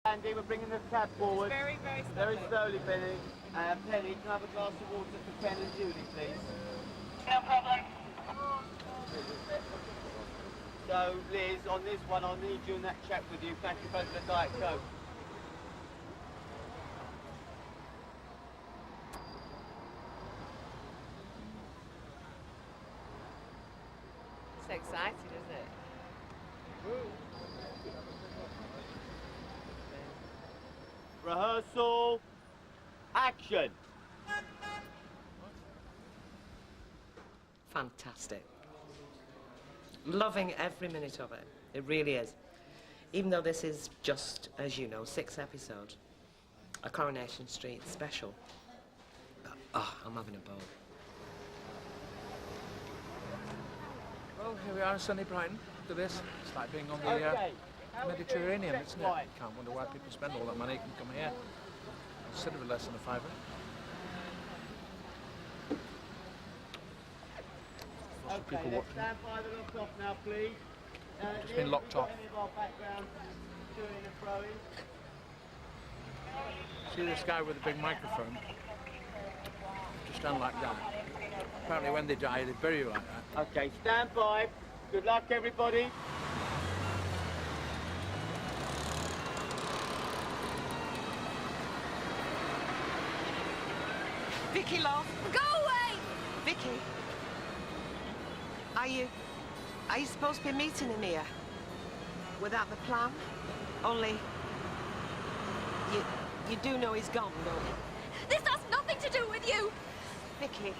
Andy, we're bringing the cab forward. Very, very slowly, Penny. Penny, can I have a glass of water for Ken and Julie, please? No problem. So, Liz, on this one, I'll need you in that chat with you. Thank you both for the Diet Coke. It's exciting, isn't it? Rehearsal. Action. Fantastic. Loving every minute of it. It really is. Even though this is just, as you know, 6 episodes, a Coronation Street special. Oh, I'm having a ball. Well, here we are in sunny Brighton. Look at this. It's like being on the Mediterranean, isn't it? Can't wonder why people spend all that money and come here. Considerably less than a fiver. Lots of people watching. Stand by the lock off now, please. It's been locked off. See this guy with the big microphone? Just stand like that. Apparently when they die, they bury you like that. Okay, stand by. Good luck, everybody. Vicky, love. Go away! Vicky. Are you supposed to be meeting him here? Without the plan? Only... You do know he's gone, don't you? This has nothing to do with you! Vicky,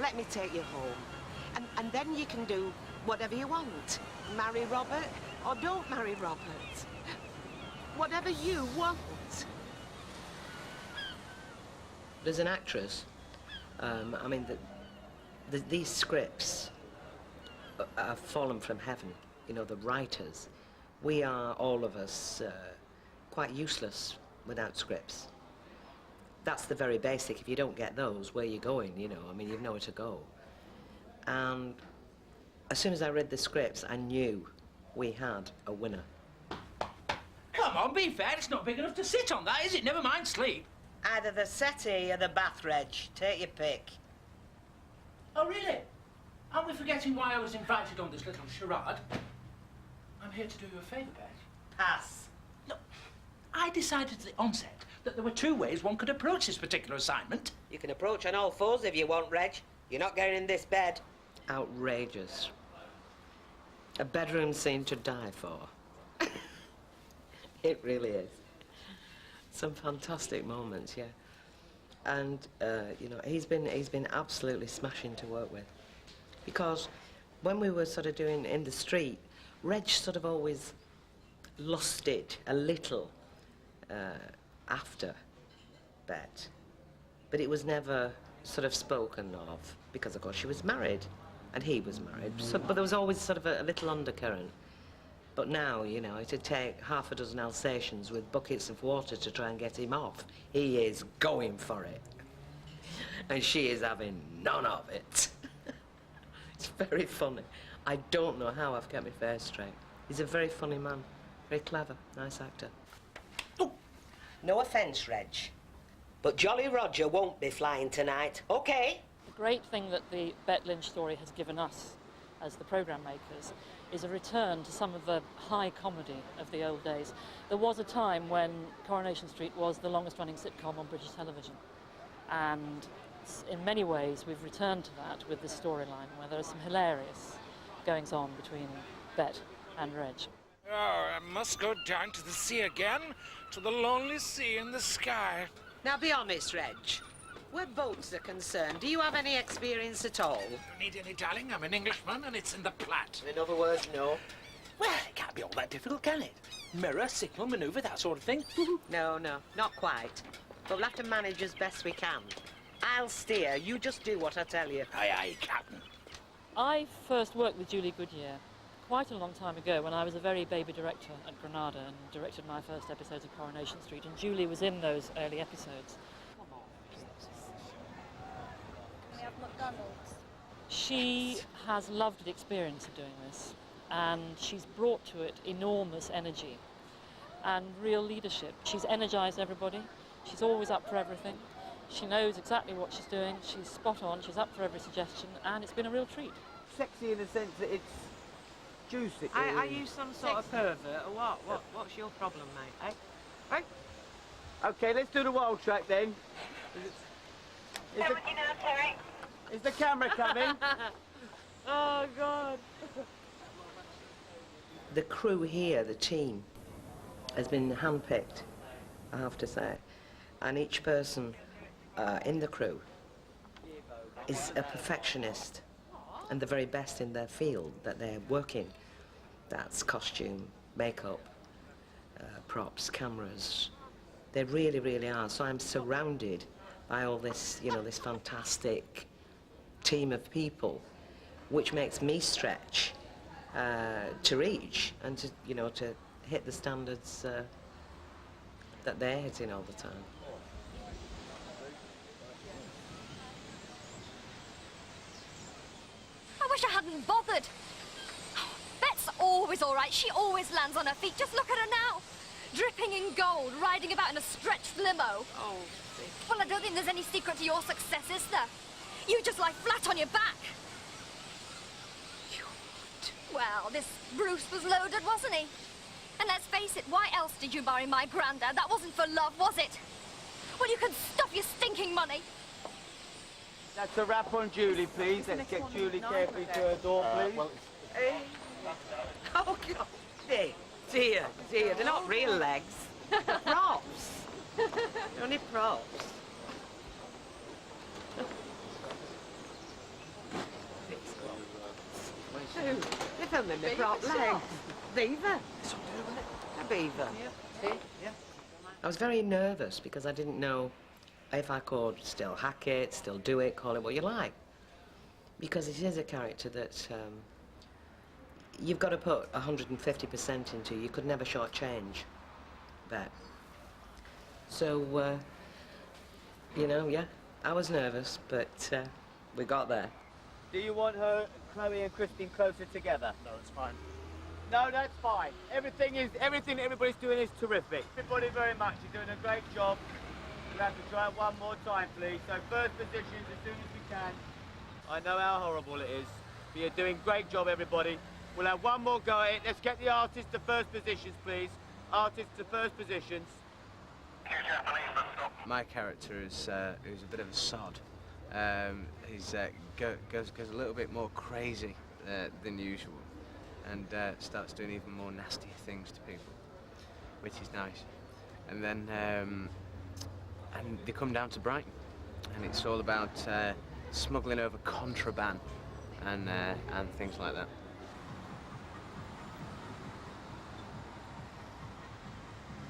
let me take you home. And then you can do whatever you want. Marry Robert or don't marry Robert. Whatever you want. There's an actress. I mean, these scripts have fallen from heaven. You know, the writers. We are, all of us, quite useless without scripts. That's the very basic. If you don't get those, where are you going, you know? I mean, you've nowhere to go. And as soon as I read the scripts, I knew we had a winner. Come on, be fair. It's not big enough to sit on, that, is it? Never mind sleep. Either the settee or the bath, Reg. Take your pick. Oh, really? Aren't we forgetting why I was invited on this little charade? I'm here to do you a favour, Bet. Pass. Look, I decided at the onset that there were 2 ways one could approach this particular assignment. You can approach on all fours if you want, Reg. You're not getting in this bed. Outrageous. A bedroom scene to die for. It really is. Some fantastic moments, yeah. And, you know, he's been absolutely smashing to work with. Because when we were sort of doing In the Street, Reg sort of always lost it a little after Bet. But it was never sort of spoken of, because of course she was married, and he was married. So, but there was always sort of a little undercurrent. But now, you know, it'd take half a dozen Alsatians with buckets of water to try and get him off. He is going for it. And she is having none of it. It's very funny. I don't know how I've kept my face straight. He's a very funny man. Very clever, nice actor. Oh. No offence, Reg, but Jolly Roger won't be flying tonight, OK? The great thing that the Bet Lynch story has given us as the programme makers is a return to some of the high comedy of the old days. There was a time when Coronation Street was the longest running sitcom on British television, and in many ways we've returned to that with this storyline where there are some hilarious goings on between Bet and Reg. Oh, I must go down to the sea again, to the lonely sea in the sky. Now be honest, Reg. Where boats are concerned, do you have any experience at all? Don't need any, darling. I'm an Englishman and it's in the Platte. In other words, no. Well, it can't be all that difficult, can it? Mirror, signal, manoeuvre, that sort of thing. No, not quite. But we'll have to manage as best we can. I'll steer, you just do what I tell you. Aye, aye, Captain. I first worked with Julie Goodyear quite a long time ago when I was a very baby director at Granada and directed my first episodes of Coronation Street, and Julie was in those early episodes. Can we have McDonald's? She has loved the experience of doing this, and she's brought to it enormous energy. and real leadership. She's energised everybody. She's always up for everything. She knows exactly what she's doing. She's spot on. She's up for every suggestion, and it's been a real treat. Sexy in the sense that it's juicy. Are you some sort of pervert or what? What's your problem, mate? Hey? Okay, let's do the wild track then. Is the camera coming? Oh, God. The crew here, the team, has been handpicked, I have to say. And each person in the crew is a perfectionist and the very best in their field that they're working. That's costume, makeup, props, cameras. They really, really are. So I'm surrounded by all this, you know, this fantastic team of people, which makes me stretch to reach and to, you know, to hit the standards that they're hitting all the time. I wish I hadn't bothered. Bet's always all right. She always lands on her feet. Just look at her now. Dripping in gold, riding about in a stretched limo. Oh, Well, I don't think there's any secret to your success, is there? You just lie flat on your back. Well, this Bruce was loaded, wasn't he? And let's face it, why else did you marry my granddad? That wasn't for love, was it? Well, you can stuff your stinking money. That's a wrap on Julie, please. Let's get Julie carefully to her door, please. oh, God. Dear, they're not real legs. They're props. They're only props. Who? They filmed me prop legs. Beaver. A beaver. Yeah. I was very nervous because I didn't know if I could still hack it, still do it, call it what you like. Because it is a character that you've got to put 150% into. You could never shortchange that. So, you know, yeah, I was nervous, but we got there. Do you want her, Chloe and Christine closer together? No, it's fine. No, that's fine. Everything everybody's doing is terrific. Everybody very much. You're doing a great job. We'll have to try it one more time, please. So first positions as soon as we can. I know how horrible it is, but you're doing a great job, everybody. We'll have one more go at it. Let's get the artists to first positions, please. Artists to first positions. My character is who's a bit of a sod. He's goes a little bit more crazy than usual, and starts doing even more nasty things to people, which is nice. And then and they come down to Brighton, and it's all about smuggling over contraband and things like that.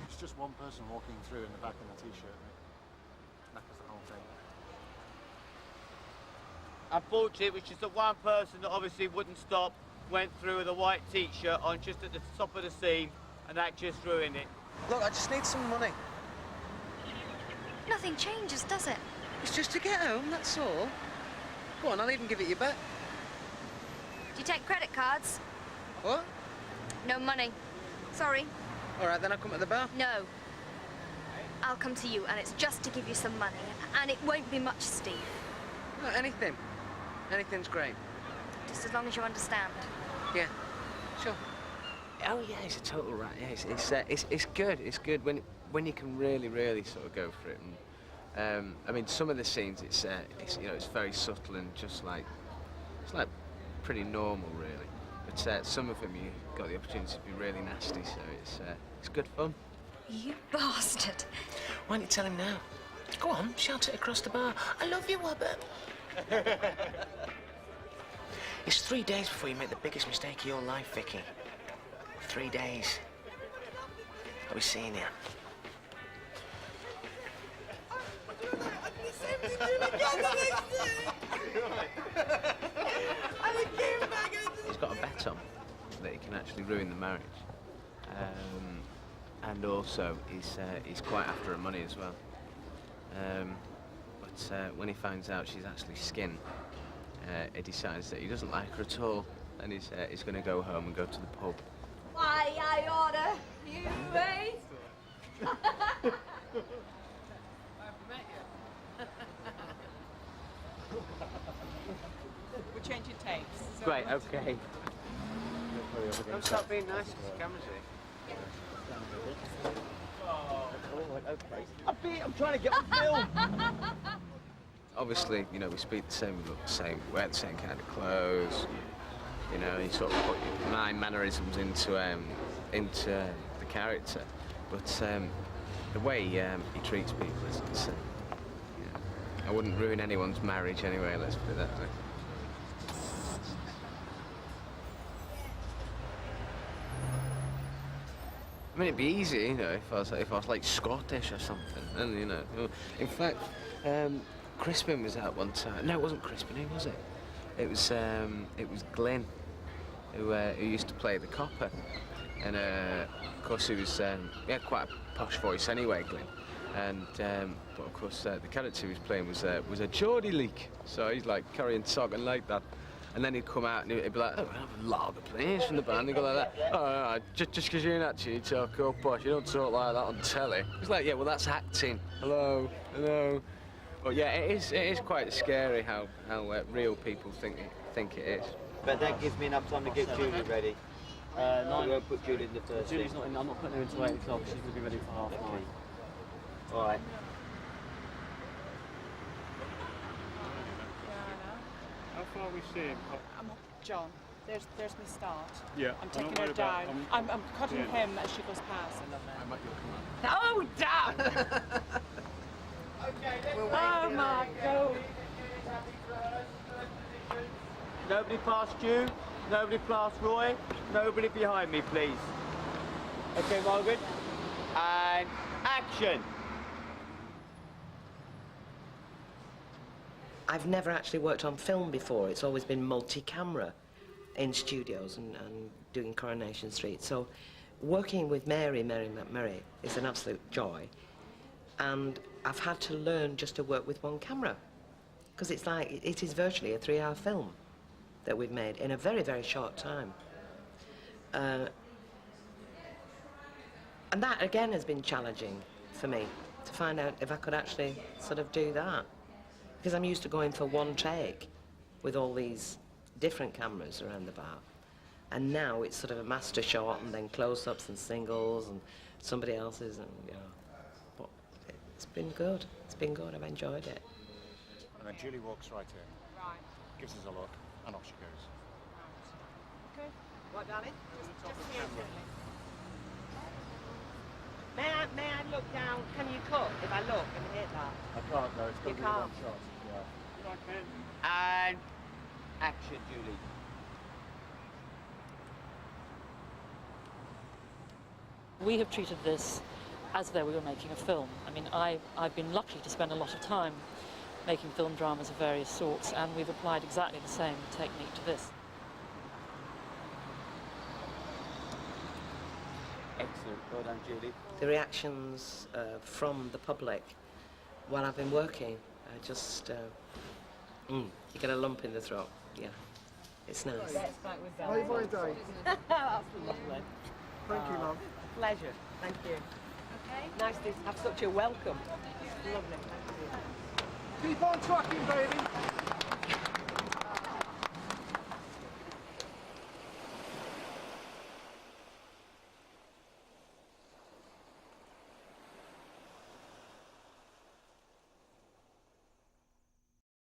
It's just one person walking through in the back in a t-shirt, and it knackers the whole thing. Unfortunately, it was just that one person that obviously wouldn't stop, went through with a white t-shirt on just at the top of the scene, and that just ruined it. Look, I just need some money. Nothing changes, does it? It's just to get home, that's all. Go on, I'll even give it you back. Do you take credit cards? What? No money. Sorry. All right, then I'll come to the bar. No. I'll come to you, and it's just to give you some money. And it won't be much, Steve. No, anything. Anything's great. Just as long as you understand. Yeah, sure. Oh yeah, it's a total rat. Yeah, it's good. It's good when you can really sort of go for it. And I mean, some of the scenes, it's you know, it's very subtle and just like it's like pretty normal really. But some of them you got the opportunity to be really nasty, so it's good fun. You bastard. Why don't you tell him now? Go on, shout it across the bar. I love you, Wobbert. It's 3 days before you make the biggest mistake of your life, Vicky. 3 days. I'll be seeing you. He's got a bet on that he can actually ruin the marriage, and also he's quite after her money as well. But when he finds out she's actually skin, he decides that he doesn't like her at all, and he's going to go home and go to the pub. Why, I order you a We're changing tapes. So Great, okay. Don't stop being nice, because the camera's here. I'm trying to get on film. Obviously, you know, we speak the same, we look the same, wear the same kind of clothes. You know, you sort of put my mannerisms into the character. But the way he treats people isn't. I wouldn't ruin anyone's marriage anyway, let's put it that way. I mean, it'd be easy, you know, if I was like Scottish or something, and you know. In fact, Crispin was out one time. No, it wasn't Crispin. Who was it? It was Glyn, who used to play the copper, and of course he was he had quite a posh voice anyway, Glyn. And but of course the character he was playing was a Geordie leak, so he's like carrying talking like that. And then he'd come out and he'd be like, oh, I have a lot of players from the band. He'd go like that. Oh, no, just because you're in acting, you talk up posh. You don't talk like that on telly. He's like, yeah, well, that's acting. Hello, hello. But yeah, it is quite scary how real people think it is. But that gives me enough time to get Julie ready. We won't put Julie in the first. Julie's not in. I'm not putting her until 8 o'clock. She's going to be ready for 9:30. All right. How far are we seeing? I'm up, John. There's my start. Yeah. I'm taking her down. I'm cutting him as she goes past. I might come out. Oh, damn! Oh my God! Nobody past you. Nobody past Roy. Nobody behind me, please. Okay, Margaret. And action. I've never actually worked on film before. It's always been multi-camera in studios and doing Coronation Street. So working with Mary McMurray is an absolute joy. And I've had to learn just to work with one camera. Because it's like, it is virtually a 3-hour film that we've made in a very, very short time. And that, again, has been challenging for me, to find out if I could actually sort of do that. Because I'm used to going for one take with all these different cameras around the bar. And now it's sort of a master shot and then close-ups and singles and somebody else's, and, you know. But it's been good. It's been good. I've enjoyed it. And then Julie walks right in. Right. Gives us a look, and off she goes. Okay. What, darling? Just here, Julie. May I look down? Can you cut if I look and hit that? I can't though, it's got to You be can't. one shot. Yeah. And action, Julie. We have treated this as though we were making a film. I mean, I've been lucky to spend a lot of time making film dramas of various sorts, and we've applied exactly the same technique to this. Excellent. Well done, Julie. The reactions from the public while I've been working are just, you get a lump in the throat. Yeah, it's nice. Bye bye, Dave. That's lovely. Thank you, Mum. Pleasure. Thank you. Okay. Nice to have such a welcome. Lovely. Thank you. Keep on trucking, baby.